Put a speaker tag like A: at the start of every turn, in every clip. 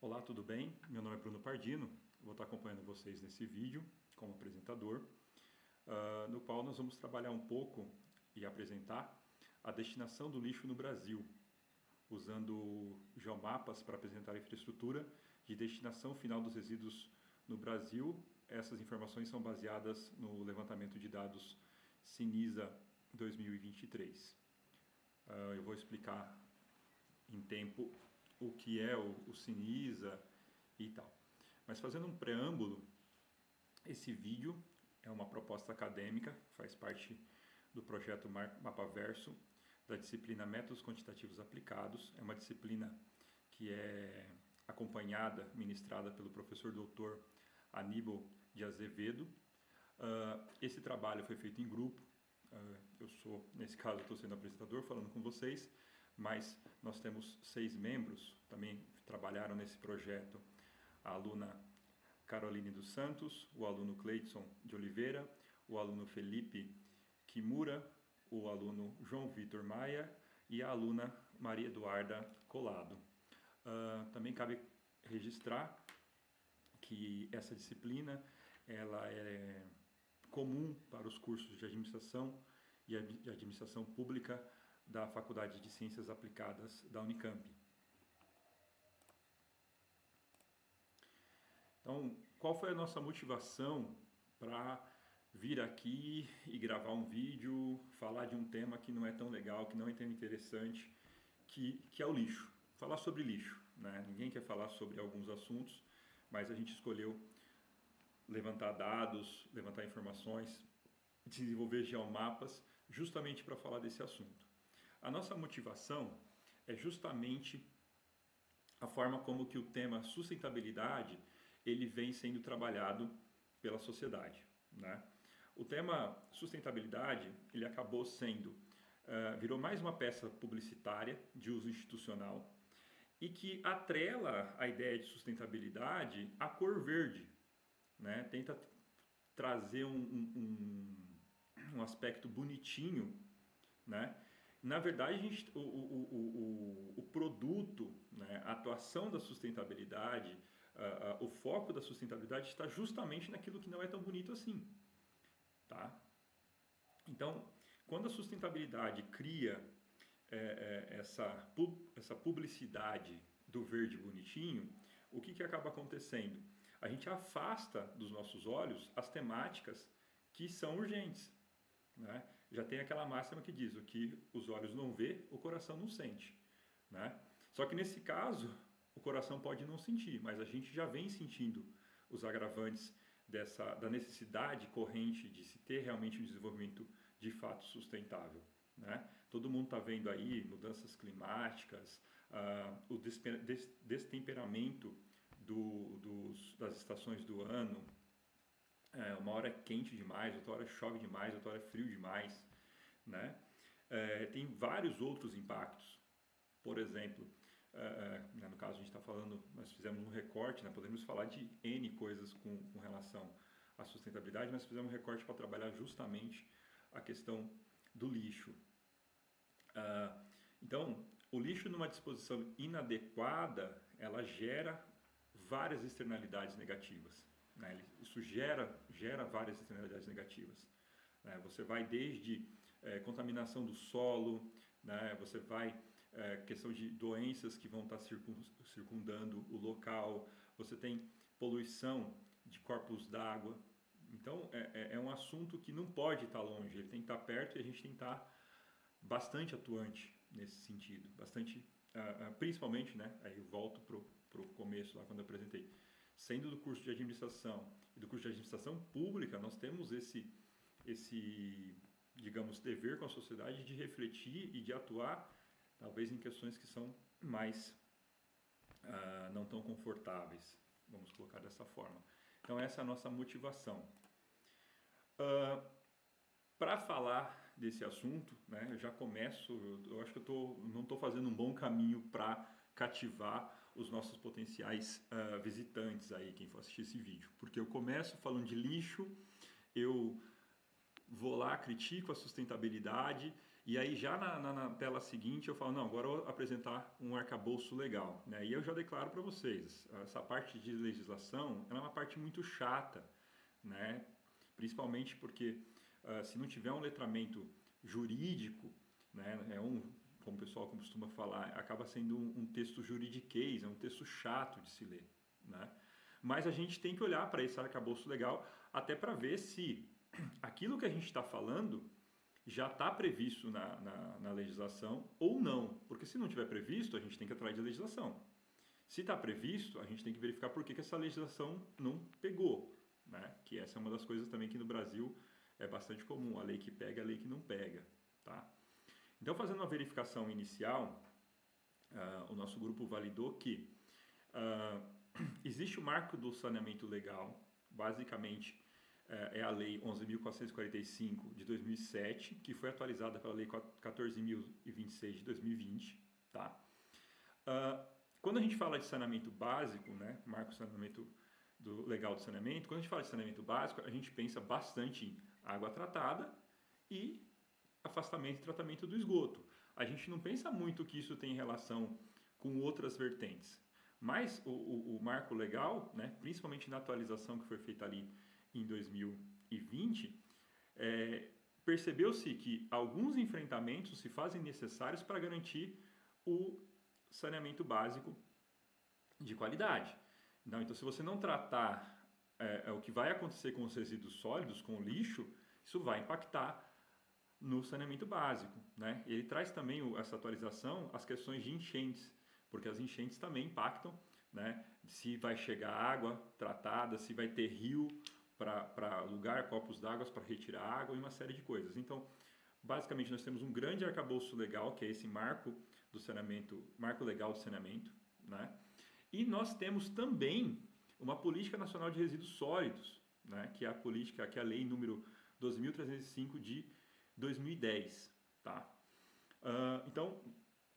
A: Olá, tudo bem? Meu nome é Bruno Pardino, vou estar acompanhando vocês nesse vídeo como apresentador, no qual nós vamos trabalhar um pouco e apresentar a destinação do lixo no Brasil, usando geomapas para apresentar a infraestrutura de destinação final dos resíduos no Brasil. Essas informações são baseadas no levantamento de dados Sinisa 2023. Eu vou explicar em tempo o que é o Sinisa e tal. Mas fazendo um preâmbulo, esse vídeo é uma proposta acadêmica, faz parte do projeto Mapaverso, da disciplina Métodos Quantitativos Aplicados. É uma disciplina que é acompanhada, ministrada pelo professor doutor Aníbal de Azevedo. Esse trabalho foi feito em grupo. Eu sou, nesse caso, estou sendo apresentador, falando com vocês, mas nós temos 6 membros, também trabalharam nesse projeto, a aluna Caroline dos Santos, o aluno Cleidson de Oliveira, o aluno Felipe Kimura, o aluno João Vitor Maia e a aluna Maria Eduarda Colado. Também cabe registrar que essa disciplina ela é comum para os cursos de administração e de administração pública da Faculdade de Ciências Aplicadas da Unicamp. Então, qual foi a nossa motivação para vir aqui e gravar um vídeo, falar de um tema que não é tão legal, que não é tão interessante, que é o lixo? Falar sobre lixo, né? Ninguém quer falar sobre alguns assuntos, mas a gente escolheu levantar dados, levantar informações, desenvolver geomapas, justamente para falar desse assunto. A nossa motivação é justamente a forma como que o tema sustentabilidade ele vem sendo trabalhado pela sociedade, né? O tema sustentabilidade ele acabou sendo virou mais uma peça publicitária de uso institucional e que atrela a ideia de sustentabilidade à cor verde, né? Tenta trazer um aspecto bonitinho, né? Na verdade, o produto, né, a atuação da sustentabilidade, o foco da sustentabilidade está justamente naquilo que não é tão bonito assim. Tá? Então, quando a sustentabilidade cria essa publicidade do verde bonitinho, o que acaba acontecendo? A gente afasta dos nossos olhos as temáticas que são urgentes. Né? Já tem aquela máxima que diz: o que os olhos não vê, o coração não sente. Né? Só que nesse caso, o coração pode não sentir, mas a gente já vem sentindo os agravantes da necessidade corrente de se ter realmente um desenvolvimento de fato sustentável. Né? Todo mundo está vendo aí mudanças climáticas, o destemperamento das estações do ano. Uma hora é quente demais, outra hora chove demais, outra hora é frio demais, né? Tem vários outros impactos. Por exemplo, no caso a gente está falando, nós fizemos um recorte, né? Podemos falar de N coisas com relação à sustentabilidade, mas fizemos um recorte para trabalhar justamente a questão do lixo. Então, o lixo numa disposição inadequada, ela gera várias externalidades negativas. Né? Isso gera várias externalidades negativas. Né? Você vai desde contaminação do solo, né? Você vai questão de doenças que vão estar circundando o local, você tem poluição de corpos d'água. Então é um assunto que não pode estar longe, ele tem que estar perto e a gente tem que estar bastante atuante nesse sentido, bastante, principalmente, né? Aí eu volto pro começo lá quando eu apresentei. Sendo do curso de administração e do curso de administração pública, nós temos esse digamos, dever com a sociedade de refletir e de atuar, talvez em questões que são mais não tão confortáveis, vamos colocar dessa forma. Então essa é a nossa motivação. Para falar desse assunto, né, eu já começo, eu acho que não estou fazendo um bom caminho para cativar os nossos potenciais visitantes aí, quem for assistir esse vídeo. Porque eu começo falando de lixo, eu vou lá, critico a sustentabilidade E aí já na tela seguinte eu falo, não, agora eu vou apresentar um arcabouço legal, né? E eu já declaro para vocês, essa parte de legislação, ela é uma parte muito chata, né? Principalmente porque se não tiver um letramento jurídico, né, como o pessoal costuma falar, acaba sendo um texto juridiquês, é um texto chato de se ler, né? Mas a gente tem que olhar para esse arcabouço legal até para ver se aquilo que a gente está falando já está previsto na legislação ou não. Porque se não tiver previsto, a gente tem que ir atrás de legislação. Se está previsto, a gente tem que verificar por que essa legislação não pegou, né? Que essa é uma das coisas também que no Brasil é bastante comum, a lei que pega, a lei que não pega, tá? Então, fazendo uma verificação inicial, o nosso grupo validou que existe o marco do saneamento legal, basicamente é a Lei 11.445 de 2007, que foi atualizada pela Lei 14.026 de 2020, tá? Quando a gente fala de saneamento básico, né, marco saneamento legal do saneamento, quando a gente fala de saneamento básico, a gente pensa bastante em água tratada e afastamento e tratamento do esgoto. A gente não pensa muito que isso tem relação com outras vertentes. Mas o marco legal, né, principalmente na atualização que foi feita ali em 2020, percebeu-se que alguns enfrentamentos se fazem necessários para garantir o saneamento básico de qualidade. Não, então, se você não tratar o que vai acontecer com os resíduos sólidos, com o lixo, isso vai impactar no saneamento básico, né? Ele traz também essa atualização as questões de enchentes, porque as enchentes também impactam, né? Se vai chegar água tratada, se vai ter rio para alugar copos d'água para retirar água e uma série de coisas. Então, basicamente, nós temos um grande arcabouço legal, que é esse marco do saneamento, marco legal do saneamento, né? E nós temos também uma política nacional de resíduos sólidos, né? Que é a política, que é a lei número 12.305 de 2010, tá? Então,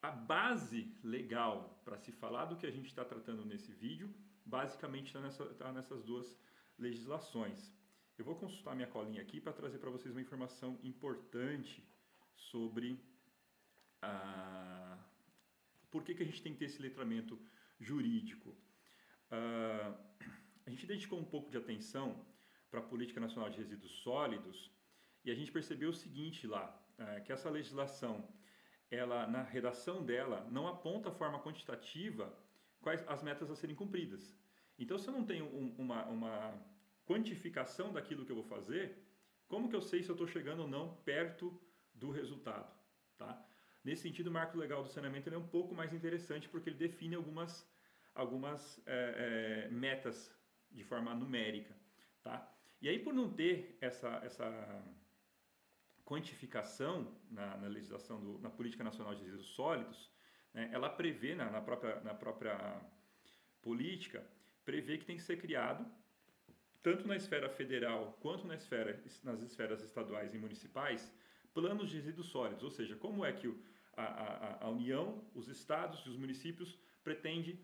A: a base legal para se falar do que a gente está tratando nesse vídeo, basicamente está nessas duas legislações. Eu vou consultar minha colinha aqui para trazer para vocês uma informação importante sobre por que a gente tem que ter esse letramento jurídico. A gente dedicou um pouco de atenção para a Política Nacional de Resíduos Sólidos e a gente percebeu o seguinte lá, que essa legislação, ela, na redação dela, não aponta a forma quantitativa quais as metas a serem cumpridas. Então, se eu não tenho uma quantificação daquilo que eu vou fazer, como que eu sei se eu estou chegando ou não perto do resultado? Tá? Nesse sentido, o marco legal do saneamento ele é um pouco mais interessante porque ele define algumas metas de forma numérica. Tá? E aí, por não ter essa quantificação na legislação, na Política Nacional de Resíduos Sólidos, né, ela prevê na própria política, prevê que tem que ser criado, tanto na esfera federal quanto nas esferas estaduais e municipais, planos de resíduos sólidos, ou seja, como é que a União, os estados e os municípios pretendem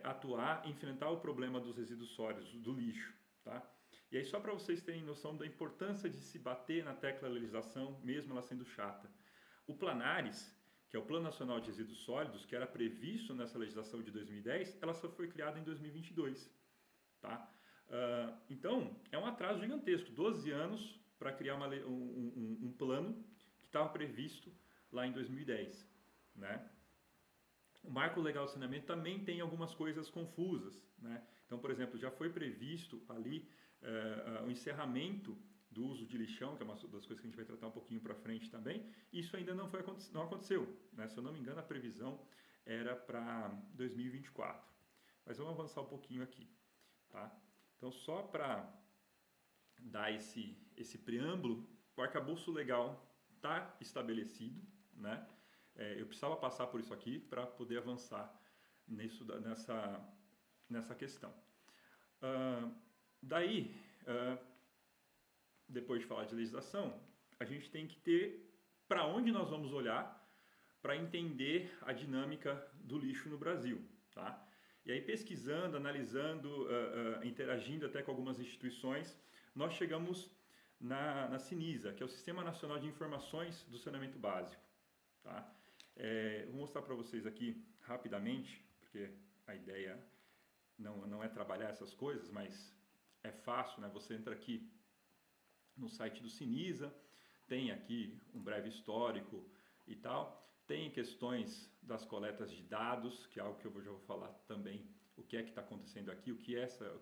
A: atuar, enfrentar o problema dos resíduos sólidos, do lixo, tá? E aí, só para vocês terem noção da importância de se bater na tecla legislação, mesmo ela sendo chata. O Planares, que é o Plano Nacional de Resíduos Sólidos, que era previsto nessa legislação de 2010, ela só foi criada em 2022. Tá? Então, é um atraso gigantesco, 12 anos para criar um plano que estava previsto lá em 2010. Né? O marco legal do saneamento também tem algumas coisas confusas. Né? Então, por exemplo, já foi previsto ali o encerramento do uso de lixão, que é uma das coisas que a gente vai tratar um pouquinho para frente também, e isso ainda não aconteceu. Né? Se eu não me engano, a previsão era para 2024. Mas vamos avançar um pouquinho aqui. Tá? Então, só para dar esse preâmbulo, o arcabouço legal está estabelecido, né? Eu precisava passar por isso aqui para poder avançar nessa questão. Depois de falar de legislação, a gente tem que ter para onde nós vamos olhar para entender a dinâmica do lixo no Brasil. Tá? E aí, pesquisando, analisando, interagindo até com algumas instituições, nós chegamos na Sinisa, que é o Sistema Nacional de Informações do Saneamento Básico. Tá? Vou mostrar para vocês aqui rapidamente, porque a ideia não é trabalhar essas coisas, mas é fácil, né? Você entra aqui no site do Sinisa, tem aqui um breve histórico e tal, tem questões das coletas de dados, que é algo que eu já vou falar também, o que é que está acontecendo aqui, o que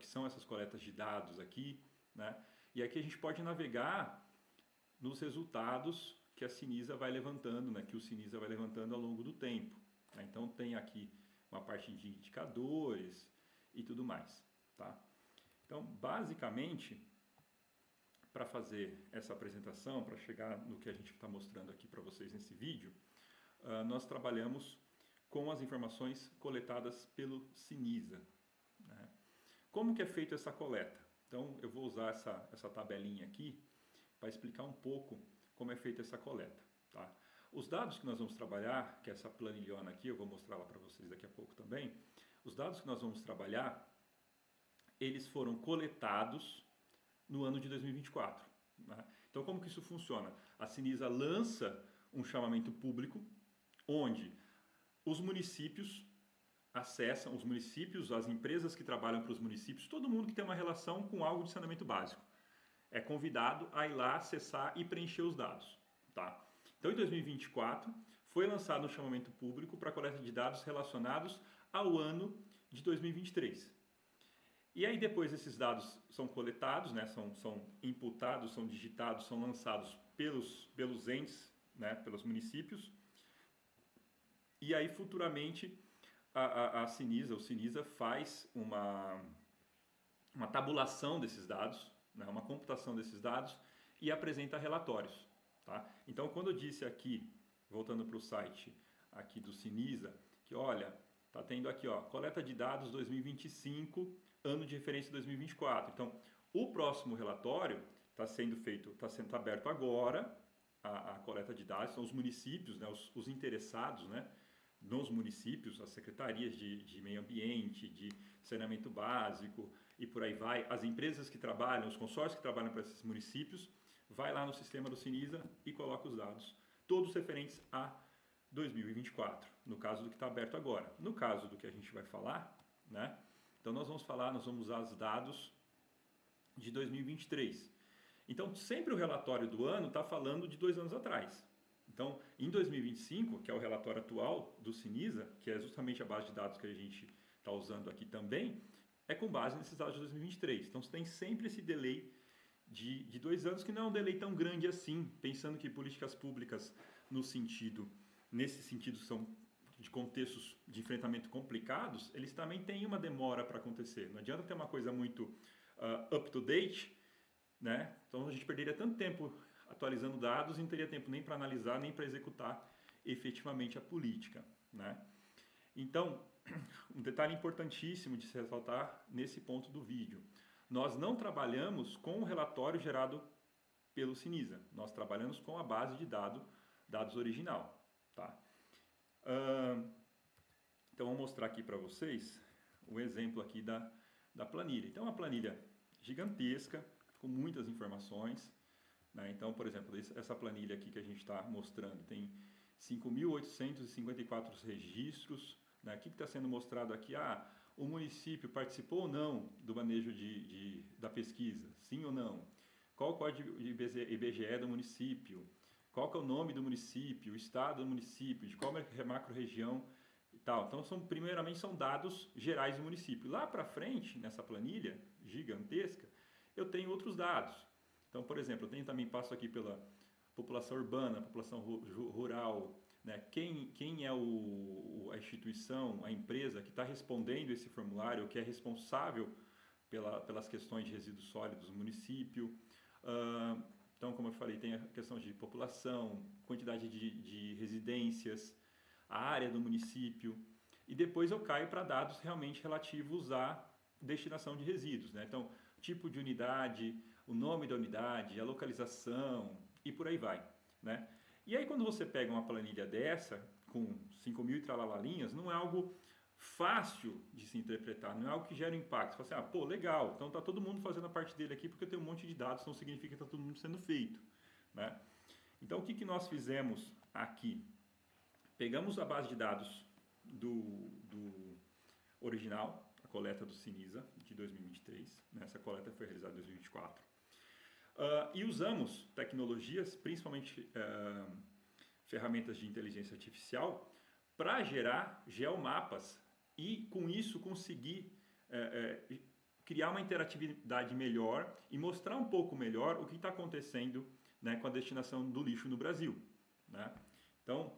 A: são essas coletas de dados aqui, né? E aqui a gente pode navegar nos resultados que a Sinisa vai levantando, né? Que o Sinisa vai levantando ao longo do tempo. Né? Então tem aqui uma parte de indicadores e tudo mais, tá? Então, basicamente, para fazer essa apresentação, para chegar no que a gente está mostrando aqui para vocês nesse vídeo, nós trabalhamos com as informações coletadas pelo Sinisa. Né? Como que é feita essa coleta? Então, eu vou usar essa tabelinha aqui para explicar um pouco como é feita essa coleta. Tá? Os dados que nós vamos trabalhar, que é essa planilhona aqui, eu vou mostrar lá para vocês daqui a pouco também, os dados que nós vamos trabalhar, eles foram coletados no ano de 2024. Né? Então, como que isso funciona? A Sinisa lança um chamamento público, onde os municípios acessam, os municípios, as empresas que trabalham para os municípios, todo mundo que tem uma relação com algo de saneamento básico, é convidado a ir lá, acessar e preencher os dados. Tá? Então, em 2024, foi lançado um chamamento público para a coleta de dados relacionados ao ano de 2023. E aí depois esses dados são coletados, né, são imputados, são digitados, são lançados pelos entes, né, pelos municípios. E aí futuramente o Sinisa faz uma tabulação desses dados, né, uma computação desses dados e apresenta relatórios. Tá? Então quando eu disse aqui, voltando para o site aqui do Sinisa, que olha, está tendo aqui, ó, coleta de dados 2025, ano de referência 2024. Então, o próximo relatório está sendo feito, está aberto agora, a coleta de dados, são os municípios, né, os interessados, né, nos municípios, as secretarias de meio ambiente, de saneamento básico e por aí vai, as empresas que trabalham, os consórcios que trabalham para esses municípios, vai lá no sistema do Sinisa e coloca os dados, todos referentes a 2024, no caso do que está aberto agora. No caso do que a gente vai falar, né? Então nós vamos usar os dados de 2023. Então sempre o relatório do ano está falando de 2 anos atrás. Então em 2025, que é o relatório atual do Sinisa, que é justamente a base de dados que a gente está usando aqui também, é com base nesses dados de 2023. Então você tem sempre esse delay de 2 anos, que não é um delay tão grande assim, pensando que políticas públicas nesse sentido são de contextos de enfrentamento complicados, eles também têm uma demora para acontecer. Não adianta ter uma coisa muito up-to-date, né? Então a gente perderia tanto tempo atualizando dados e não teria tempo nem para analisar, nem para executar efetivamente a política. Né? Então, um detalhe importantíssimo de se ressaltar nesse ponto do vídeo. Nós não trabalhamos com o relatório gerado pelo Sinisa, nós trabalhamos com a base de dados original. Tá? Então, vou mostrar aqui para vocês o exemplo aqui da planilha. Então, é uma planilha gigantesca, com muitas informações. Né? Então, por exemplo, essa planilha aqui que a gente está mostrando tem 5.854 registros. Né? O que está sendo mostrado aqui? O município participou ou não do manejo da pesquisa? Sim ou não? Qual o código de IBGE do município? Qual que é o nome do município, o estado do município, de qual macro-região e tal. Então, primeiramente, são dados gerais do município. Lá para frente, nessa planilha gigantesca, eu tenho outros dados. Então, por exemplo, passo aqui pela população urbana, população rural, né? Quem é a instituição, a empresa que está respondendo esse formulário, que é responsável pelas questões de resíduos sólidos do município. Então, como eu falei, tem a questão de população, quantidade de residências, a área do município, e depois eu caio para dados realmente relativos à destinação de resíduos. Né? Então, tipo de unidade, o nome da unidade, a localização e por aí vai. Né? E aí quando você pega uma planilha dessa, com 5.000 e tralala linhas, não é algo fácil de se interpretar, não é algo que gera impacto. Você fala assim, pô, legal, então tá todo mundo fazendo a parte dele aqui porque eu tenho um monte de dados, não significa que tá todo mundo sendo feito, né? Então, o que nós fizemos aqui? Pegamos a base de dados do original, a coleta do Sinisa de 2023, né? Essa coleta foi realizada em 2024, e usamos tecnologias, principalmente ferramentas de inteligência artificial, para gerar geomapas e, com isso, conseguir criar uma interatividade melhor e mostrar um pouco melhor o que está acontecendo, né, com a destinação do lixo no Brasil, né? Então,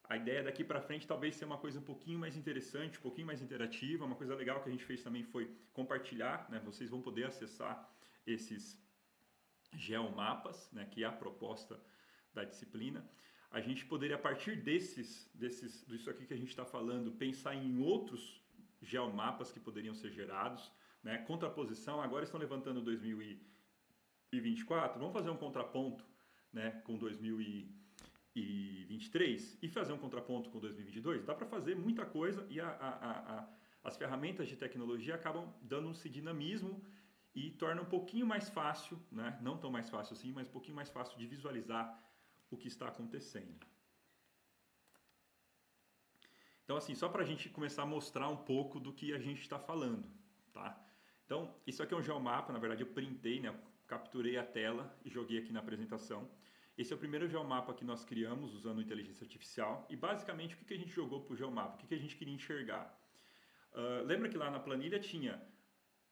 A: a ideia daqui para frente talvez seja uma coisa um pouquinho mais interessante, um pouquinho mais interativa. Uma coisa legal que a gente fez também foi compartilhar, né? Vocês vão poder acessar esses geomapas, né, que é a proposta da disciplina. A gente poderia, a partir disso aqui que a gente está falando, pensar em outros geomapas que poderiam ser gerados, né? Contraposição, agora estão levantando 2024, vamos fazer um contraponto, né, com 2023 e fazer um contraponto com 2022? Dá para fazer muita coisa e as ferramentas de tecnologia acabam dando esse dinamismo e torna um pouquinho mais fácil, né? Não tão mais fácil assim, mas um pouquinho mais fácil de visualizar o que está acontecendo. Então, assim, só para a gente começar a mostrar um pouco do que a gente está falando, tá? Então, isso aqui é um geomapa, na verdade eu printei, né? Capturei a tela e joguei aqui na apresentação. Esse é o primeiro geomapa que nós criamos usando inteligência artificial. E basicamente o que a gente jogou para o geomapa? O que a gente queria enxergar? Lembra que lá na planilha tinha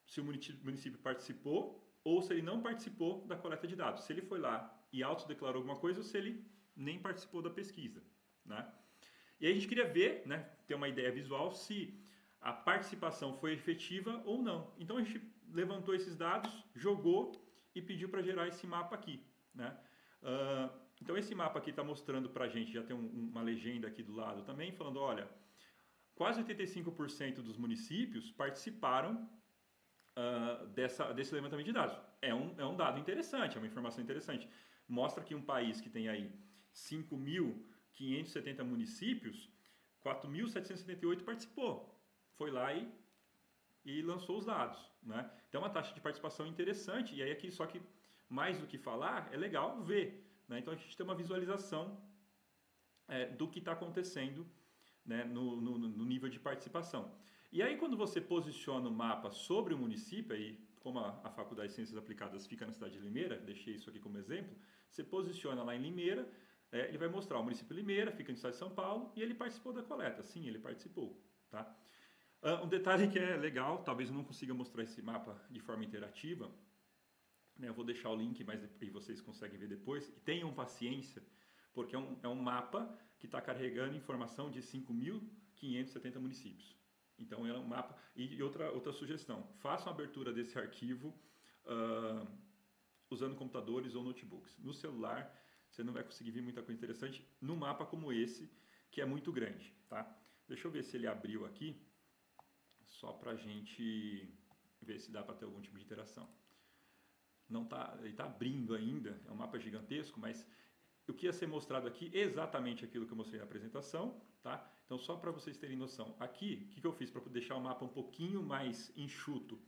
A: se o município participou ou se ele não participou da coleta de dados. Se ele foi lá e autodeclarou alguma coisa ou se ele nem participou da pesquisa, né? E aí a gente queria ver, né, ter uma ideia visual se a participação foi efetiva ou não. Então a gente levantou esses dados, jogou e pediu para gerar esse mapa aqui, né? Então esse mapa aqui está mostrando para a gente, já tem uma legenda aqui do lado também, falando, olha, quase 85% dos municípios participaram desse levantamento de dados. É um dado interessante, é uma informação interessante. Mostra que um país que tem aí 5.570 municípios, 4.778 participou. Foi lá e lançou os dados, né? Então, uma taxa de participação interessante. E aí, aqui, só que mais do que falar, é legal ver, né? Então, a gente tem uma visualização do que está acontecendo, né, no nível de participação. E aí, quando você posiciona o mapa sobre o município, aí, como a Faculdade de Ciências Aplicadas fica na cidade de Limeira, deixei isso aqui como exemplo, você posiciona lá em Limeira, ele vai mostrar o município de Limeira, fica no estado de São Paulo, e ele participou da coleta. Sim, ele participou, tá? Um detalhe que é legal, talvez eu não consiga mostrar esse mapa de forma interativa, né, eu vou deixar o link, mas vocês conseguem ver depois, e tenham paciência, porque é um mapa que está carregando informação de 5.570 municípios. Então, é um mapa. E outra sugestão, façam a abertura desse arquivo usando computadores ou notebooks. No celular, você não vai conseguir ver muita coisa interessante num mapa como esse, que é muito grande, tá? Deixa eu ver se ele abriu aqui, só para a gente ver se dá para ter algum tipo de interação. Não tá, ele está abrindo ainda, é um mapa gigantesco, mas o que ia ser mostrado aqui é exatamente aquilo que eu mostrei na apresentação, tá? Então, só para vocês terem noção, aqui, o que eu fiz para deixar o mapa um pouquinho mais enxuto?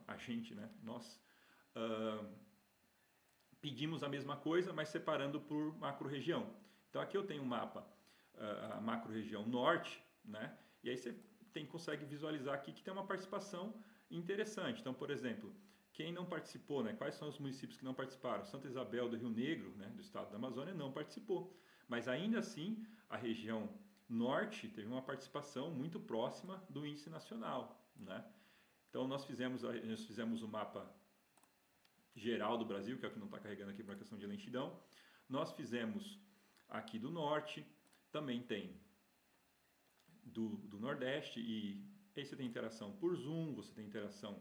A: A gente, né? Nós pedimos a mesma coisa, mas separando por macro-região. Então, aqui eu tenho um mapa, a macro-região norte, né? E aí você consegue visualizar aqui que tem uma participação interessante. Então, por exemplo, quem não participou, né? Quais são os municípios que não participaram? Santa Isabel do Rio Negro, né, do estado da Amazônia, não participou. Mas ainda assim, a região norte teve uma participação muito próxima do índice nacional, né? Então, nós fizemos o mapa geral do Brasil, que é o que não está carregando aqui por uma questão de lentidão. Nós fizemos aqui do norte, também tem do nordeste, e aí você tem interação por Zoom, você tem interação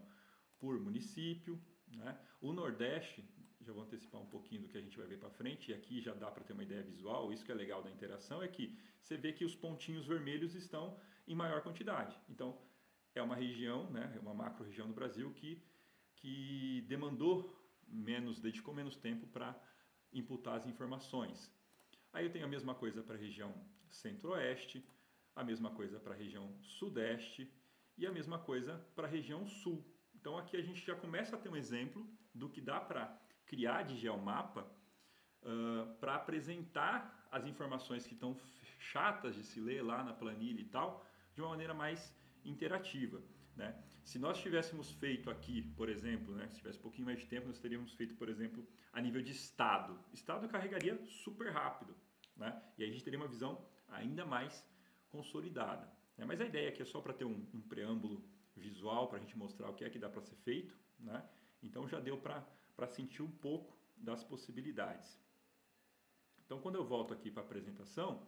A: por município, né? O nordeste, já vou antecipar um pouquinho do que a gente vai ver para frente, e aqui já dá para ter uma ideia visual. Isso que é legal da interação é que você vê que os pontinhos vermelhos estão em maior quantidade. Então, é uma região, né, é uma macro-região do Brasil que dedicou menos tempo para imputar as informações. Aí eu tenho a mesma coisa para a região centro-oeste, a mesma coisa para a região sudeste e a mesma coisa para a região sul. Então aqui a gente já começa a ter um exemplo do que dá para criar de geomapa para apresentar as informações que estão chatas de se ler lá na planilha e tal, de uma maneira mais interativa. Né? Se nós tivéssemos feito aqui, por exemplo, né, se tivesse um pouquinho mais de tempo, nós teríamos feito, por exemplo, a nível de estado. Estado carregaria super rápido, né? E aí a gente teria uma visão ainda mais consolidada. Né? Mas a ideia aqui é só para ter um preâmbulo visual, para a gente mostrar o que é que dá para ser feito. Né? Então já deu para sentir um pouco das possibilidades. Então quando eu volto aqui para a apresentação,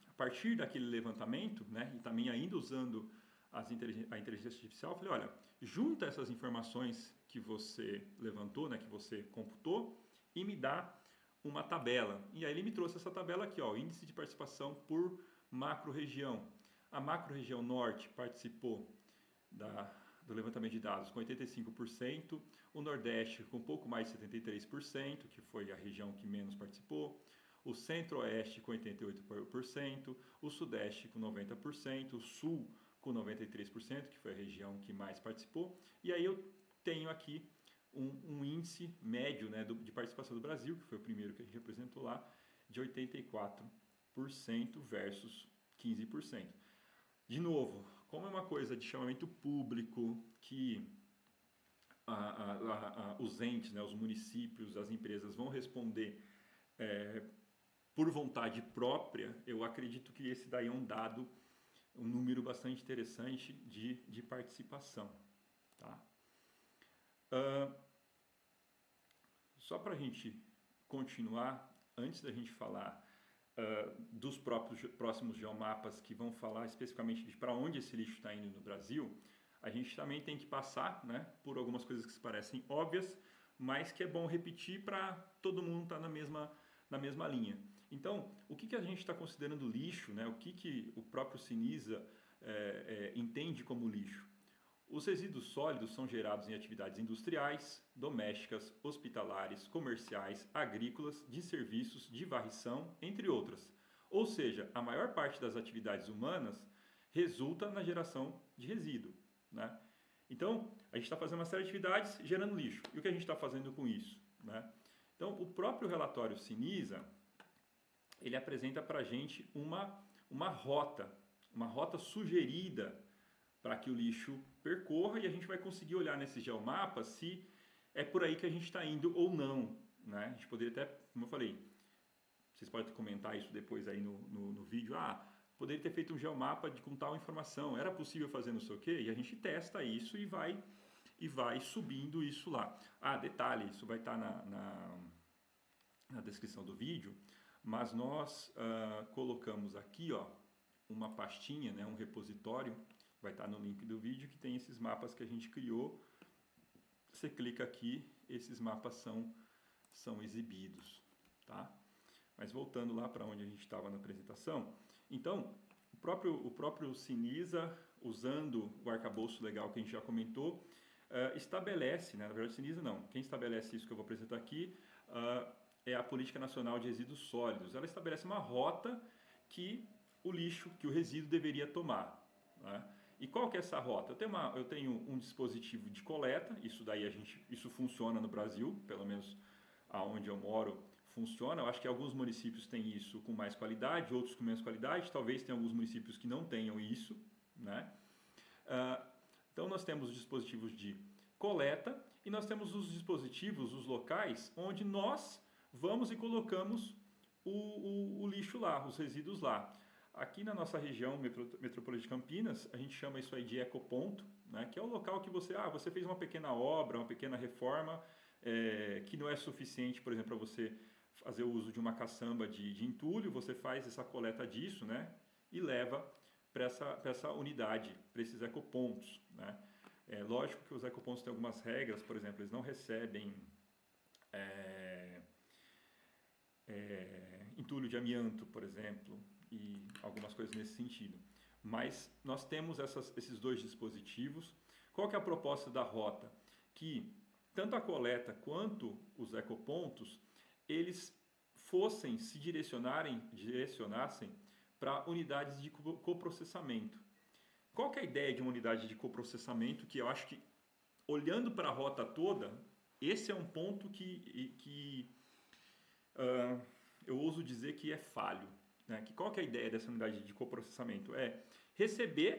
A: a partir daquele levantamento, né, e também ainda usando a inteligência artificial, eu falei, olha, junta essas informações que você levantou, né, que você computou, e me dá uma tabela. E aí ele me trouxe essa tabela aqui, ó, índice de participação por macro-região. A macro-região norte participou do levantamento de dados com 85%, o nordeste com um pouco mais de 73%, que foi a região que menos participou, o centro-oeste com 88%, o sudeste com 90%, o sul com 93%, que foi a região que mais participou. E aí eu tenho aqui um índice médio, né, de participação do Brasil, que foi o primeiro que a gente apresentou lá, de 84% versus 15%. De novo, como é uma coisa de chamamento público, que os entes, né, os municípios, as empresas vão responder por vontade própria, eu acredito que esse daí é um dado, um número bastante interessante de participação. Tá? Só para a gente continuar, antes da gente falar dos próximos geomapas que vão falar especificamente de para onde esse lixo está indo no Brasil, a gente também tem que passar, né, por algumas coisas que se parecem óbvias, mas que é bom repetir para todo mundo estar na mesma linha. Então, o que a gente está considerando lixo, né? O que o próprio Sinisa entende como lixo? Os resíduos sólidos são gerados em atividades industriais, domésticas, hospitalares, comerciais, agrícolas, de serviços, de varrição, entre outras. Ou seja, a maior parte das atividades humanas resulta na geração de resíduo. Né? Então, a gente está fazendo uma série de atividades gerando lixo. E o que a gente está fazendo com isso? Né? Então, o próprio relatório Sinisa, ele apresenta para a gente uma rota sugerida para que o lixo percorra, e a gente vai conseguir olhar nesse geomapa se é por aí que a gente está indo ou não. Né? A gente poderia até, como eu falei, vocês podem comentar isso depois aí no vídeo, poderia ter feito um geomapa com tal informação, era possível fazer não sei o quê? E a gente testa isso e vai subindo isso lá. Detalhe, isso vai estar na descrição do vídeo, mas nós colocamos aqui, ó, uma pastinha, né, um repositório, vai estar no link do vídeo, que tem esses mapas que a gente criou. Você clica aqui, esses mapas são exibidos, tá? Mas voltando lá para onde a gente estava na apresentação, então, o próprio Sinisa, usando o arcabouço legal que a gente já comentou, estabelece, né, na verdade Sinisa não, quem estabelece isso que eu vou apresentar aqui é a Política Nacional de Resíduos Sólidos. Ela estabelece uma rota que o resíduo deveria tomar. Né? E qual que é essa rota? Eu tenho um dispositivo de coleta, isso funciona no Brasil, pelo menos aonde eu moro funciona. Eu acho que alguns municípios têm isso com mais qualidade, outros com menos qualidade, talvez tenha alguns municípios que não tenham isso. Né? Então nós temos os dispositivos de coleta e nós temos os dispositivos, os locais, onde nós vamos e colocamos o lixo lá, os resíduos lá. Aqui na nossa região metrópole de Campinas, a gente chama isso aí de ecoponto, né? Que é o local que você fez uma pequena obra, uma pequena reforma, que não é suficiente, por exemplo, para você fazer o uso de uma caçamba de entulho, você faz essa coleta disso, né? E leva para essa unidade, para esses ecopontos, né? É lógico que os ecopontos têm algumas regras, por exemplo, eles não recebem entulho de amianto, por exemplo, e algumas coisas nesse sentido. Mas nós temos esses dois dispositivos. Qual que é a proposta da rota? Que tanto a coleta quanto os ecopontos, eles se direcionassem para unidades de coprocessamento. Qual que é a ideia de uma unidade de coprocessamento? Que eu acho que, olhando para a rota toda, esse é um ponto que eu ouso dizer que é falho. Né? Qual que é a ideia dessa unidade de coprocessamento? É receber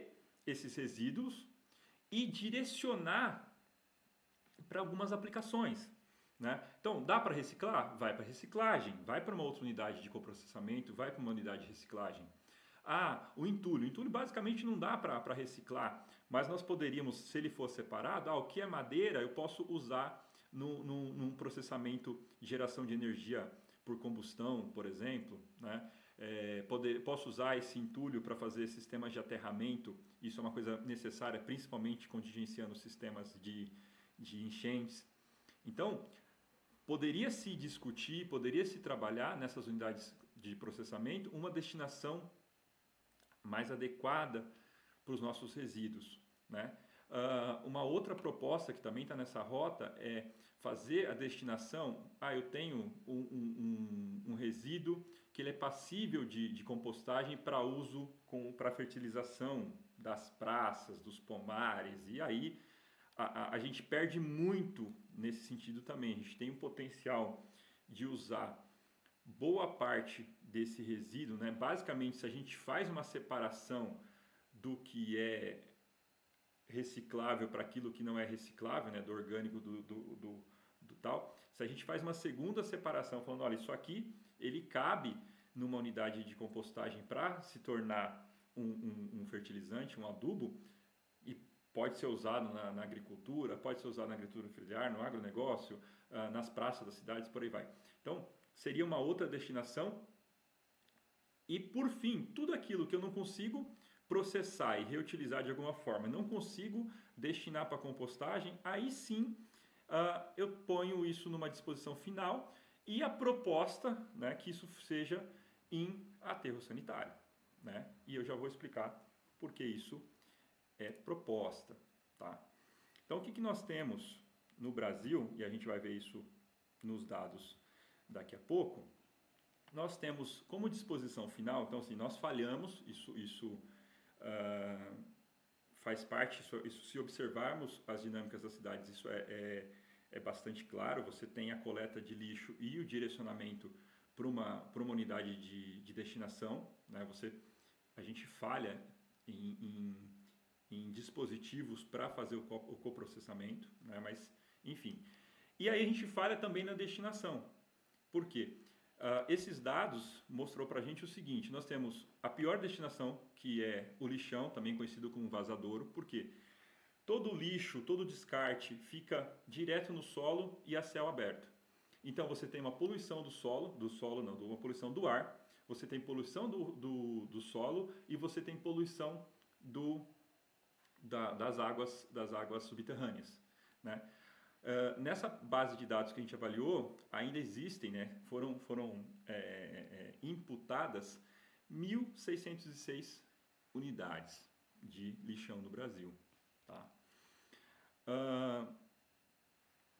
A: esses resíduos e direcionar para algumas aplicações. Né? Então, dá para reciclar? Vai para reciclagem, vai para uma outra unidade de coprocessamento, vai para uma unidade de reciclagem. O entulho. O entulho basicamente não dá para reciclar, mas nós poderíamos, se ele for separado, o que é madeira eu posso usar num processamento de geração de energia por combustão, por exemplo. Né? Posso usar esse entulho para fazer sistemas de aterramento, isso é uma coisa necessária, principalmente contingenciando sistemas de enchentes. Então, poderia-se discutir, poderia-se trabalhar nessas unidades de processamento uma destinação mais adequada para os nossos resíduos. Né? Uma outra proposta que também está nessa rota é fazer a destinação. Eu tenho um resíduo que ele é passível de compostagem para uso para fertilização das praças, dos pomares, e aí a gente perde muito nesse sentido também. A gente tem um potencial de usar boa parte desse resíduo, né? Basicamente, se a gente faz uma separação do que é reciclável para aquilo que não é reciclável, né? Do orgânico do tal, se a gente faz uma segunda separação, falando, olha, isso aqui ele cabe numa unidade de compostagem para se tornar um fertilizante, um adubo, e pode ser usado na agricultura, pode ser usado na agricultura familiar, no agronegócio, nas praças das cidades, por aí vai. Então, seria uma outra destinação. E, por fim, tudo aquilo que eu não consigo processar e reutilizar de alguma forma, não consigo destinar para compostagem, aí sim eu ponho isso numa disposição final e a proposta, né, que isso seja em aterro sanitário. Né? E eu já vou explicar por que isso é proposta. Tá? Então, o que nós temos no Brasil, e a gente vai ver isso nos dados daqui a pouco, nós temos como disposição final, então assim, nós falhamos, isso faz parte, isso se observarmos as dinâmicas das cidades, isso é bastante claro. Você tem a coleta de lixo e o direcionamento para uma unidade de destinação. Né? A gente falha em dispositivos para fazer o coprocessamento, né? Mas enfim. E aí a gente falha também na destinação. Por quê? Esses dados mostrou para a gente o seguinte: nós temos a pior destinação, que é o lixão, também conhecido como vazadouro. Por quê? Todo o lixo, todo o descarte fica direto no solo e a céu aberto. Então você tem uma poluição uma poluição do ar, você tem poluição do solo e você tem poluição das águas subterrâneas. Né? Nessa base de dados que a gente avaliou, ainda existem, né, foram imputadas 1.606 unidades de lixão no Brasil. Tá?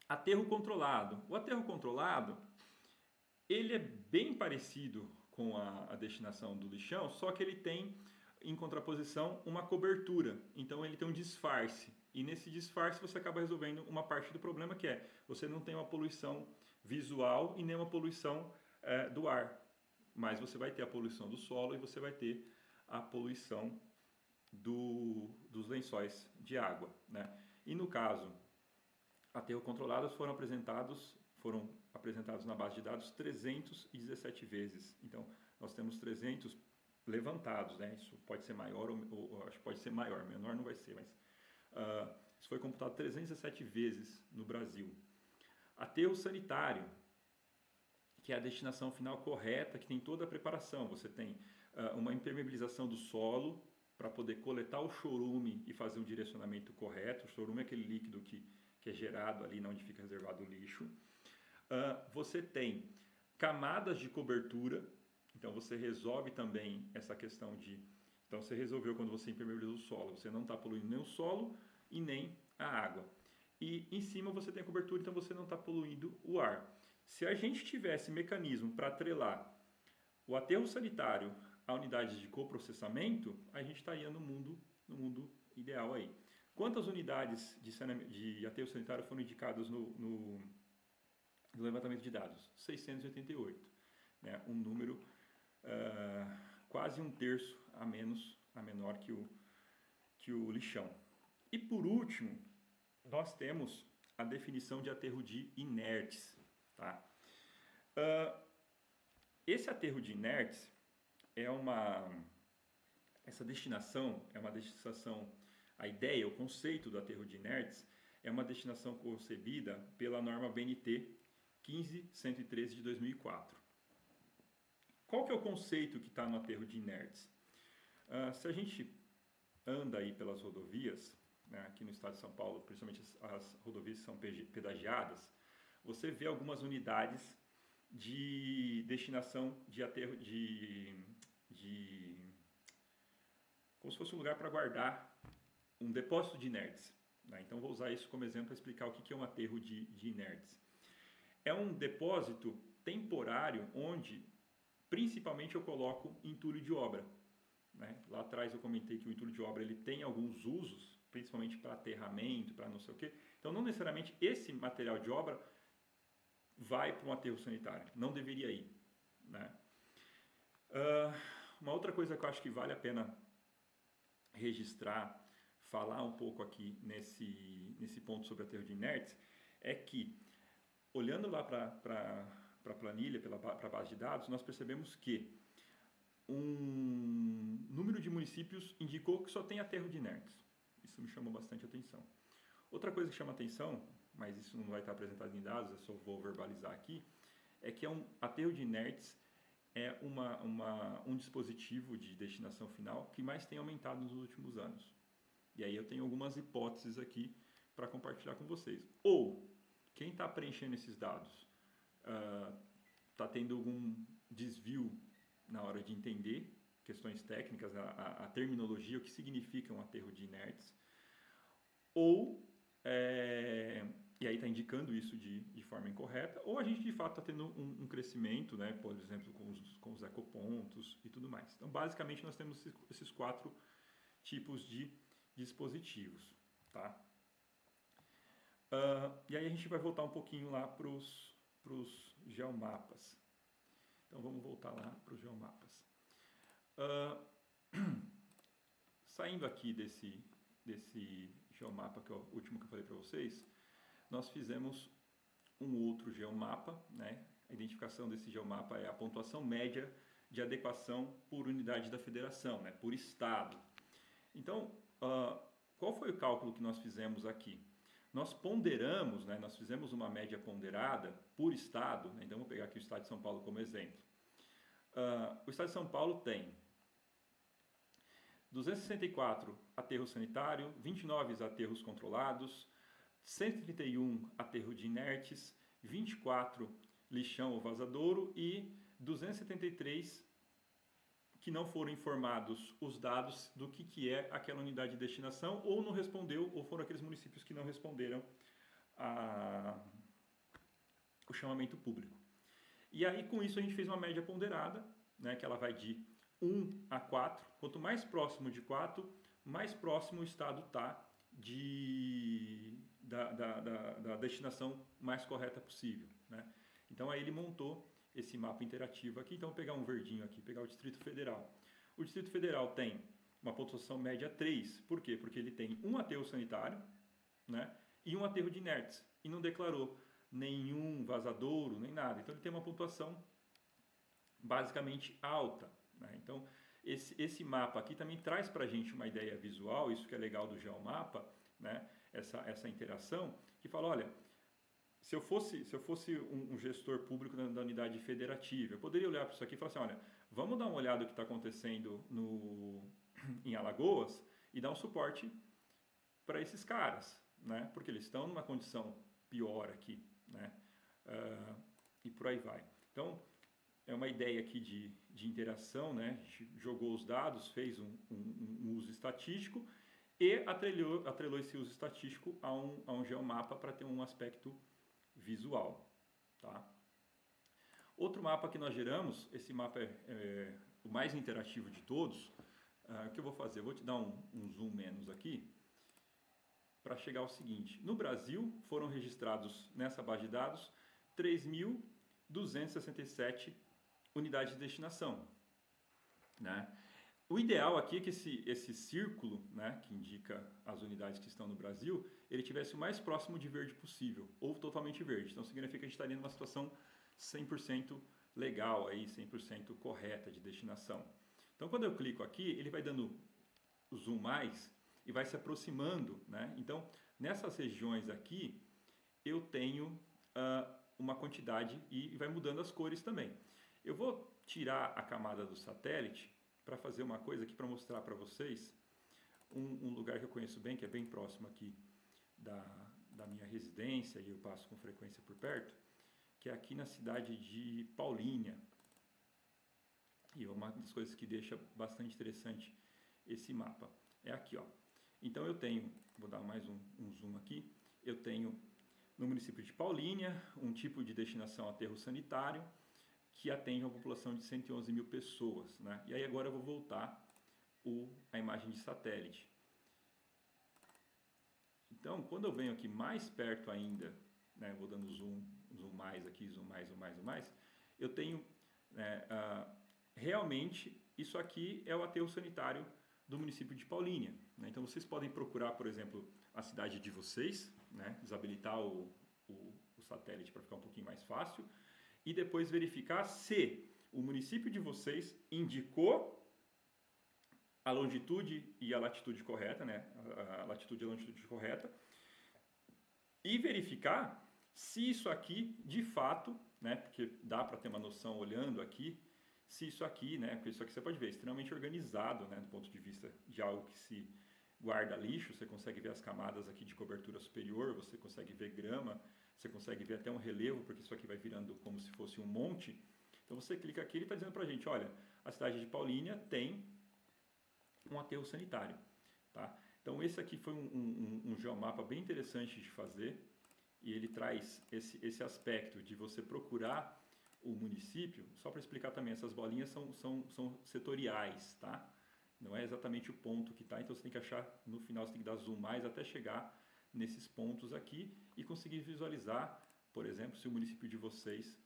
A: Aterro controlado. O aterro controlado, ele é bem parecido com a destinação do lixão, só que ele tem, em contraposição, uma cobertura. Então ele tem um disfarce. E nesse disfarce você acaba resolvendo uma parte do problema, que é você não tem uma poluição visual e nem uma poluição do ar. Mas você vai ter a poluição do solo e você vai ter a poluição dos lençóis de água. Né? E no caso, aterro controlados foram apresentados na base de dados 317 vezes. Então, nós temos 300 levantados, né? Isso pode ser maior, ou acho que pode ser maior, menor não vai ser, mas isso foi computado 317 vezes no Brasil. Aterro sanitário, que é a destinação final correta, que tem toda a preparação. Você tem uma impermeabilização do solo para poder coletar o chorume e fazer um direcionamento correto. O chorume é aquele líquido que é gerado ali onde fica reservado o lixo. Você tem camadas de cobertura, então você resolve também essa questão de... Então você resolveu quando você impermeabiliza o solo, você não está poluindo nem o solo e nem a água. E em cima você tem a cobertura, então você não está poluindo o ar. Se a gente tivesse mecanismo para atrelar o aterro sanitário a unidade de coprocessamento, a gente estaria no mundo ideal aí. Quantas unidades de aterro sanitário foram indicadas no levantamento de dados? 688, né? Um número quase um terço a menor que o lixão. E por último, nós temos a definição de aterro de inertes. Tá? Esse aterro de inertes essa destinação é uma destinação, a ideia, o conceito do aterro de inertes é uma destinação concebida pela norma BNT 15113 de 2004. Qual que é o conceito que está no aterro de inertes? Se a gente anda aí pelas rodovias, né, aqui no estado de São Paulo, principalmente as rodovias que são pedagiadas, você vê algumas unidades de destinação de aterro como se fosse um lugar para guardar um depósito de inertes. Né? Então vou usar isso como exemplo para explicar o que é um aterro de inertes. É um depósito temporário onde principalmente eu coloco entulho de obra. Né? Lá atrás eu comentei que o entulho de obra ele tem alguns usos, principalmente para aterramento, para não sei o quê. Então não necessariamente esse material de obra vai para um aterro sanitário, não deveria ir. Né? Uma outra coisa que eu acho que vale a pena registrar, falar um pouco aqui nesse ponto sobre aterro de inertes, é que, olhando lá para a planilha, para a base de dados, nós percebemos que um número de municípios indicou que só tem aterro de inertes. Isso me chamou bastante atenção. Outra coisa que chama atenção, mas isso não vai estar apresentado em dados, eu só vou verbalizar aqui, é que aterro de inertes é um dispositivo de destinação final que mais tem aumentado nos últimos anos. E aí eu tenho algumas hipóteses aqui para compartilhar com vocês. Ou, quem está preenchendo esses dados está tendo algum desvio na hora de entender questões técnicas, a terminologia, o que significa um aterro de inertes, ou, e aí está indicando isso de forma incorreta, ou a gente de fato está tendo um crescimento, né, por exemplo, com os ecopontos e tudo mais. Então, basicamente, nós temos esses 4 tipos de dispositivos. Tá? E aí a gente vai voltar um pouquinho lá para os geomapas. Então vamos voltar lá para os geomapas. Saindo aqui desse geomapa, que é o último que eu falei para vocês, nós fizemos um outro geomapa. Né? A identificação desse geomapa é a pontuação média de adequação por unidade da federação, né? Por estado. Então, qual foi o cálculo que nós fizemos aqui? Nós ponderamos, né? Nós fizemos uma média ponderada por estado. Né? Então, vou pegar aqui o estado de São Paulo como exemplo. O estado de São Paulo tem 264 aterros sanitários, 29 aterros controlados, 131 aterro de inertes, 24 lixão ou vazadouro e 273 que não foram informados os dados do que é aquela unidade de destinação, ou não respondeu, ou foram aqueles municípios que não responderam o chamamento público. E aí, com isso, a gente fez uma média ponderada, né, que ela vai de 1 a 4. Quanto mais próximo de 4, mais próximo o estado está da destinação mais correta possível. Né? Então, aí ele montou esse mapa interativo aqui. Então, vou pegar um verdinho aqui, pegar o Distrito Federal. O Distrito Federal tem uma pontuação média 3. Por quê? Porque ele tem um aterro sanitário, né, e um aterro de inertes. E não declarou nenhum vazadouro, nem nada. Então, ele tem uma pontuação basicamente alta. Né? Então, esse mapa aqui também traz para a gente uma ideia visual, isso que é legal do geomapa, né? Essa interação, que fala, olha, se eu fosse um gestor público da unidade federativa, eu poderia olhar para isso aqui e falar assim, olha, vamos dar uma olhada no que está acontecendo em Alagoas e dar um suporte para esses caras, né? Porque eles estão numa condição pior aqui, né? E por aí vai. Então, é uma ideia aqui de interação, né? A gente jogou os dados, fez um uso estatístico e atrelou esse uso estatístico a um geomapa para ter um aspecto visual. Tá? Outro mapa que nós geramos, esse mapa o mais interativo de todos, o que eu vou fazer? Eu vou te dar um zoom menos aqui, para chegar ao seguinte: no Brasil foram registrados nessa base de dados 3.267 unidades de destinação, né? O ideal aqui é que esse círculo, né, que indica as unidades que estão no Brasil, ele tivesse o mais próximo de verde possível, ou totalmente verde. Então significa que a gente estaria numa situação 100% legal, aí, 100% correta de destinação. Então quando eu clico aqui, ele vai dando zoom mais e vai se aproximando, né? Então nessas regiões aqui eu tenho uma quantidade e vai mudando as cores também. Eu vou tirar a camada do satélite para fazer uma coisa aqui para mostrar para vocês um lugar que eu conheço bem, que é bem próximo aqui da minha residência e eu passo com frequência por perto, que é aqui na cidade de Paulínia. E uma das coisas que deixa bastante interessante esse mapa é aqui, ó. Então eu tenho, vou dar mais um zoom aqui, eu tenho no município de Paulínia um tipo de destinação aterro sanitário que atende uma população de 111 mil pessoas, né? E aí agora eu vou voltar a imagem de satélite. Então, quando eu venho aqui mais perto ainda, né, vou dando zoom mais aqui, zoom mais, eu tenho realmente isso aqui é o aterro sanitário do município de Paulínia, né? Então vocês podem procurar, por exemplo, a cidade de vocês, né, desabilitar o satélite para ficar um pouquinho mais fácil, e depois verificar se o município de vocês indicou a longitude e a latitude correta, né? A latitude e a longitude correta, e verificar se isso aqui, de fato, né? Porque dá para ter uma noção olhando aqui, se isso aqui, né? Porque isso aqui você pode ver, é extremamente organizado, né? Do ponto de vista de algo que se guarda lixo, você consegue ver as camadas aqui de cobertura superior, você consegue ver grama, você consegue ver até um relevo, porque isso aqui vai virando como se fosse um monte. Então você clica aqui e ele está dizendo para a gente, olha, a cidade de Paulínia tem um aterro sanitário, tá? Então esse aqui foi um geomapa bem interessante de fazer e ele traz esse aspecto de você procurar o município. Só para explicar também, essas bolinhas são setoriais, tá? Não é exatamente o ponto que está, então você tem que achar, no final você tem que dar zoom mais até chegar nesses pontos aqui e conseguir visualizar, por exemplo, se o município de vocês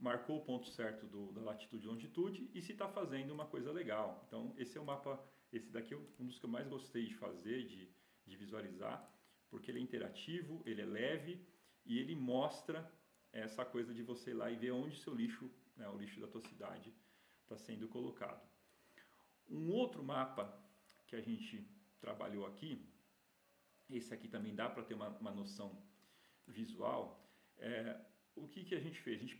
A: marcou o ponto certo da latitude e longitude e se está fazendo uma coisa legal. Então esse é o mapa, esse daqui é um dos que eu mais gostei de fazer, de visualizar, porque ele é interativo, ele é leve e ele mostra essa coisa de você ir lá e ver onde seu lixo, né, o lixo da tua cidade, está sendo colocado. Um outro mapa que a gente trabalhou aqui, esse aqui também dá para ter uma noção visual, o que a gente fez? A gente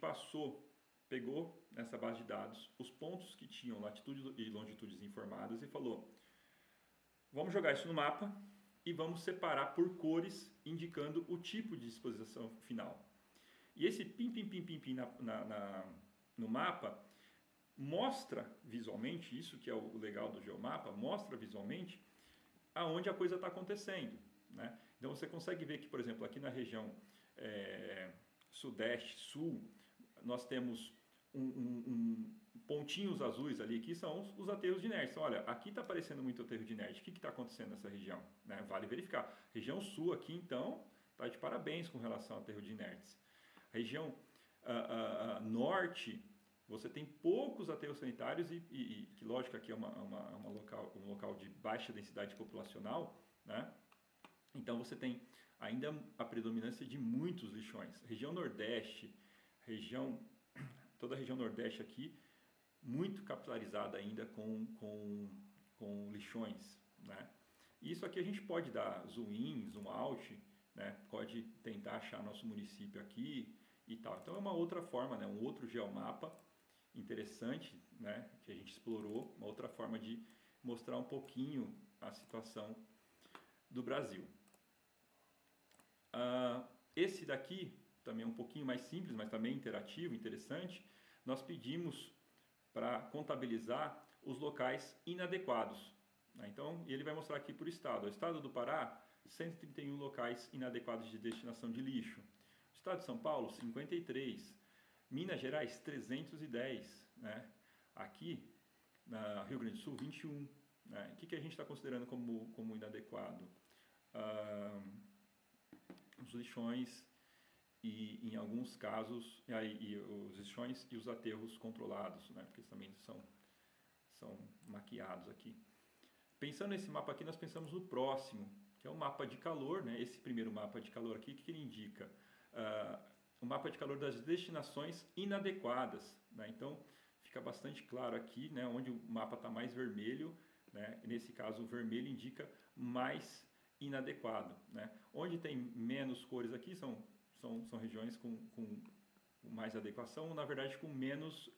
A: pegou nessa base de dados os pontos que tinham latitude e longitudes informadas e falou, vamos jogar isso no mapa e vamos separar por cores, indicando o tipo de disposição final. E esse pim no mapa mostra visualmente, isso que é o legal do geomapa, mostra visualmente aonde a coisa está acontecendo, né? Então você consegue ver que, por exemplo, aqui na região sudeste, sul, nós temos pontinhos azuis ali, que são os aterros de inertes. Então, olha, aqui está aparecendo muito aterro de inerte. O que está acontecendo nessa região? Né? Vale verificar. Região sul aqui, então, está de parabéns com relação ao aterro de inertes. Região norte, você tem poucos aterros sanitários e que, lógico, aqui é um local de baixa densidade populacional, né? Então você tem ainda a predominância de muitos lixões. Região nordeste, toda a região nordeste aqui, muito capilarizada ainda com lixões, né? Isso aqui a gente pode dar zoom in, zoom out, né? Pode tentar achar nosso município aqui e tal. Então é uma outra forma, né? Um outro geomapa interessante, né? Que a gente explorou, uma outra forma de mostrar um pouquinho a situação do Brasil. Esse daqui também é um pouquinho mais simples, mas também interativo, interessante. Nós pedimos para contabilizar os locais inadequados, né? Então, ele vai mostrar aqui por estado. O estado do Pará, 131 locais inadequados de destinação de lixo. O estado de São Paulo, 53. Minas Gerais, 310. Né? Aqui, Rio Grande do Sul, 21. Né? O que a gente está considerando como inadequado? Os lixões e, em alguns casos, os lixões e os aterros controlados, né? Porque eles também são maquiados aqui. Pensando nesse mapa aqui, nós pensamos no próximo, que é o mapa de calor, né? Esse primeiro mapa de calor aqui, o que ele indica? O mapa de calor das destinações inadequadas, né? Então, fica bastante claro aqui, né? Onde o mapa está mais vermelho, né? Nesse caso, o vermelho indica mais inadequado, né? Onde tem menos cores aqui são regiões com mais adequação, na verdade com menos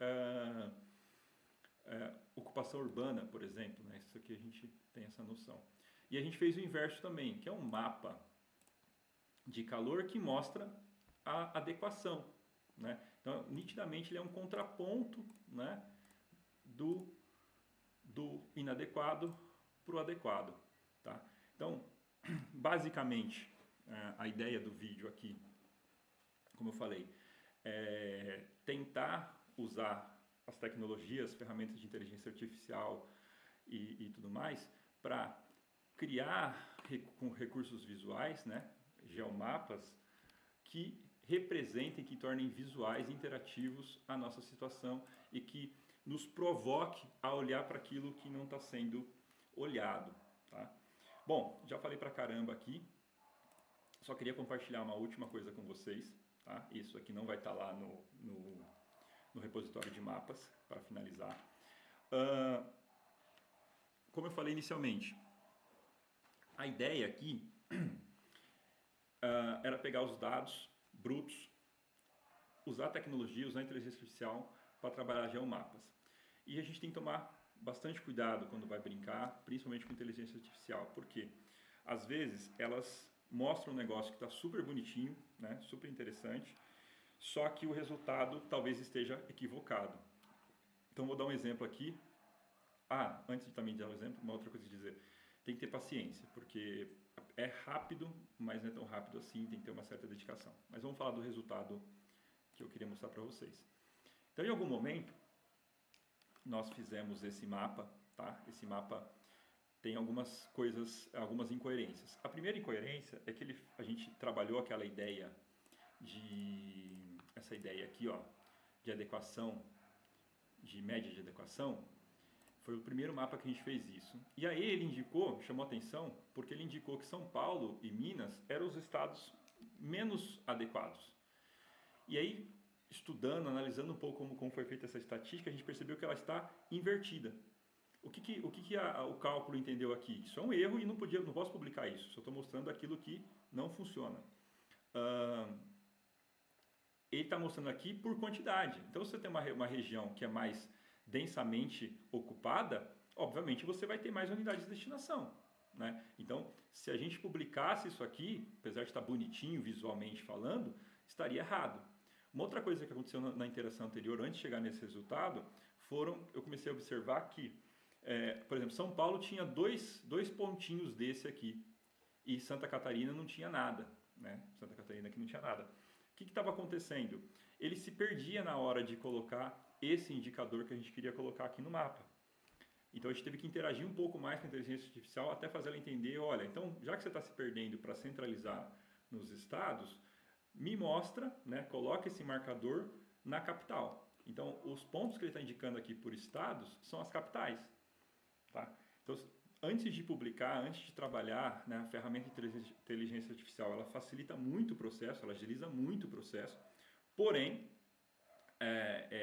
A: ocupação urbana, por exemplo, né? Isso aqui a gente tem essa noção. E a gente fez o inverso também, que é um mapa de calor que mostra a adequação, né? Então, nitidamente, ele é um contraponto, né? do inadequado para o adequado, tá? Então, basicamente, a ideia do vídeo aqui, como eu falei, é tentar usar as tecnologias, ferramentas de inteligência artificial e tudo mais, para criar com recursos visuais, né, geomapas, que representem, que tornem visuais e interativos a nossa situação e que nos provoque a olhar para aquilo que não está sendo olhado. Tá? Bom, já falei pra caramba aqui, só queria compartilhar uma última coisa com vocês. Tá? Isso aqui não vai estar lá no repositório de mapas, para finalizar. Como eu falei inicialmente, a ideia aqui era pegar os dados brutos, usar a tecnologia, usar a inteligência artificial para trabalhar geomapas. E a gente tem que tomar bastante cuidado quando vai brincar, principalmente com inteligência artificial, porque às vezes elas mostram um negócio que está super bonitinho, né, super interessante, só que o resultado talvez esteja equivocado. Então vou dar um exemplo aqui. Antes de também dar um exemplo, uma outra coisa a dizer, tem que ter paciência, porque é rápido, mas não é tão rápido assim, tem que ter uma certa dedicação. Mas vamos falar do resultado que eu queria mostrar para vocês. Então, em algum momento, nós fizemos esse mapa, tá? Esse mapa tem algumas coisas, algumas incoerências. A primeira incoerência é que a gente trabalhou aquela ideia essa ideia aqui, ó, de adequação, de média de adequação. Foi o primeiro mapa que a gente fez isso. E aí ele indicou, chamou atenção, porque ele indicou que São Paulo e Minas eram os estados menos adequados. E aí, estudando, analisando um pouco como foi feita essa estatística, a gente percebeu que ela está invertida. O que o cálculo entendeu aqui? Isso é um erro e não posso publicar isso. Só estou mostrando aquilo que não funciona. Ele está mostrando aqui por quantidade. Então, se você tem uma região que é mais densamente ocupada, obviamente você vai ter mais unidades de destinação. Né? Então, se a gente publicasse isso aqui, apesar de estar bonitinho visualmente falando, estaria errado. Uma outra coisa que aconteceu na interação anterior, antes de chegar nesse resultado, eu comecei a observar que, por exemplo, São Paulo tinha dois pontinhos desse aqui, e Santa Catarina não tinha nada. Né? Santa Catarina aqui não tinha nada. O que estava acontecendo? Ele se perdia na hora de colocar esse indicador que a gente queria colocar aqui no mapa. Então a gente teve que interagir um pouco mais com a inteligência artificial até fazer ela entender, olha, então já que você está se perdendo para centralizar nos estados, me mostra, né, coloca esse marcador na capital. Então os pontos que ele está indicando aqui por estados são as capitais. Tá? Então antes de publicar, antes de trabalhar, né, a ferramenta de inteligência artificial, ela facilita muito o processo, ela agiliza muito o processo, porém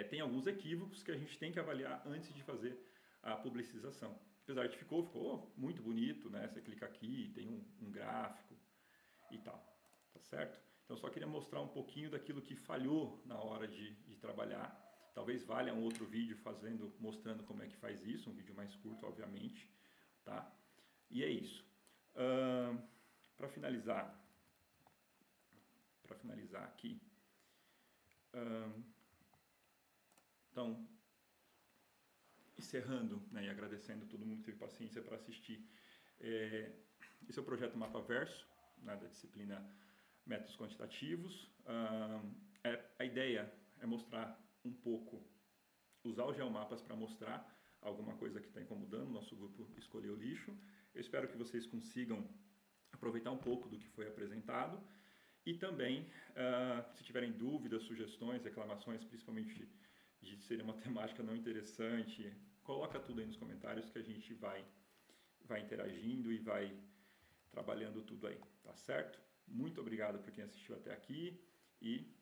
A: tem alguns equívocos que a gente tem que avaliar antes de fazer a publicização. Apesar de ficou muito bonito, né? Você clica aqui, tem um gráfico e tal, tá certo? Então só queria mostrar um pouquinho daquilo que falhou na hora de trabalhar. Talvez valha um outro vídeo mostrando como é que faz isso, um vídeo mais curto, obviamente, tá? E é isso. Para finalizar aqui, então, encerrando, né, e agradecendo a todo mundo que teve paciência para assistir. Esse é o projeto Mapaverso, né, da disciplina Métodos Quantitativos. A ideia é mostrar um pouco, usar os geomapas para mostrar alguma coisa que está incomodando, nosso grupo escolheu lixo. Eu espero que vocês consigam aproveitar um pouco do que foi apresentado e também, se tiverem dúvidas, sugestões, reclamações, principalmente de ser uma temática não interessante, coloca tudo aí nos comentários que a gente vai interagindo e vai trabalhando tudo aí, tá certo? Muito obrigado por quem assistiu até aqui e